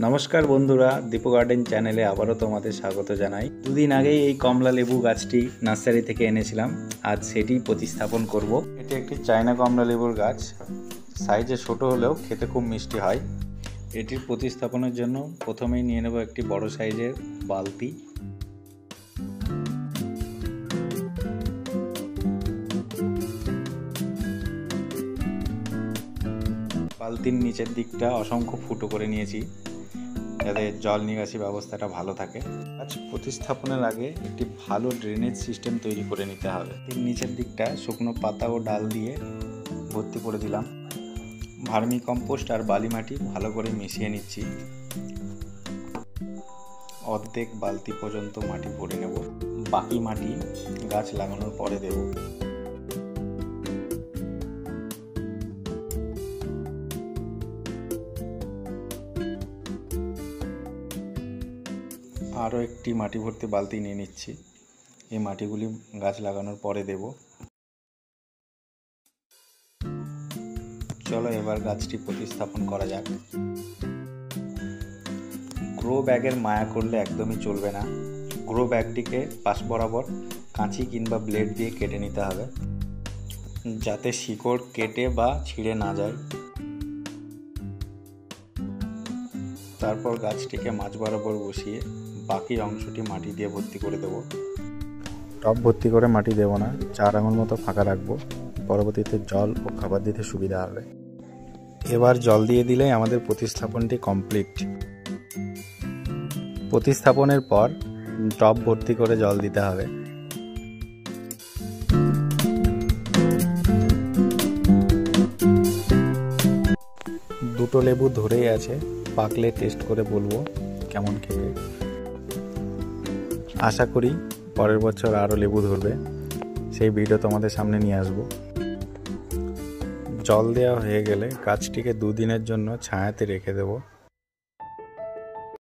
নমস্কার বন্ধুরা, দীপু গার্ডেন চ্যানেলে আবারও তোমাদের স্বাগত জানাই। দুদিন আগেই এই কমলা লেবু গাছটি নার্সারি থেকে এনেছিলাম, আজ সেটি প্রতিস্থাপন করব। এটি একটি চায়না কমলা লেবুর গাছ, সাইজে ছোট হলেও খেতে খুব মিষ্টি হয়। এটির প্রতিস্থাপনের জন্য প্রথমেই নিয়ে নেব একটি বড় সাইজের বালতি। বালতির নিচের দিকটা অসংখ্য ফুটো করে নিয়েছি যাতে জল নিকাশি ব্যবস্থাটা ভালো থাকে। গাছ প্রতিস্থাপনের আগে একটি ভালো ড্রেনেজ সিস্টেম তৈরি করে নিতে হবে। এর নিচের দিকটা শুকনো পাতা ও ডাল দিয়ে ভর্তি করে দিলাম। ভার্মি কম্পোস্ট আর বালি মাটি ভালো করে মিশিয়ে নিচ্ছি। অর্ধেক বালতি পর্যন্ত মাটি ভরে নেব, বাকি মাটি গাছ লাগানোর পরে দেব। আরও একটি মাটি ভর্তি বালতি নিয়ে নিচ্ছি, এই মাটিগুলি গাছ লাগানোর পরে দেব। চলো এবার গাছটি প্রতিস্থাপন করা যাক। গ্রো ব্যাগের মায়া করলে একদমই চলবে না। গ্রো ব্যাগটিকে পাশ বরাবর কাঁচি কিংবা ব্লেড দিয়ে কেটে নিতে হবে যাতে শিকড় কেটে বা ছিঁড়ে না যায়। তারপর গাছটিকে মাঝ বরাবর বসিয়ে বাকি অংশটি মাটি দিয়ে ভর্তি করে দেব। টব ভর্তি করে মাটি দেব না, 4 আঙুল মতো ফাঁকা রাখবো, পরবর্তীতে জল ও খাবার দিতে সুবিধা হবে। এবার জল দিয়ে দিলেই আমাদের প্রতিস্থাপনটি কমপ্লিট। প্রতিস্থাপনের পর টব ভর্তি করে জল দিতে হবে। দুটো লেবু ধরেই আছে, পাকলে টেস্ট করে বলবো কেমন খেতে। আশা করি পরের বছর আরও লেবু ধরবে, সেই ভিডিও তোমাদের সামনে নিয়ে আসব। জল দেওয়া হয়ে গেলে গাছটিকে 2 দিনের জন্য ছায়াতে রেখে দেব।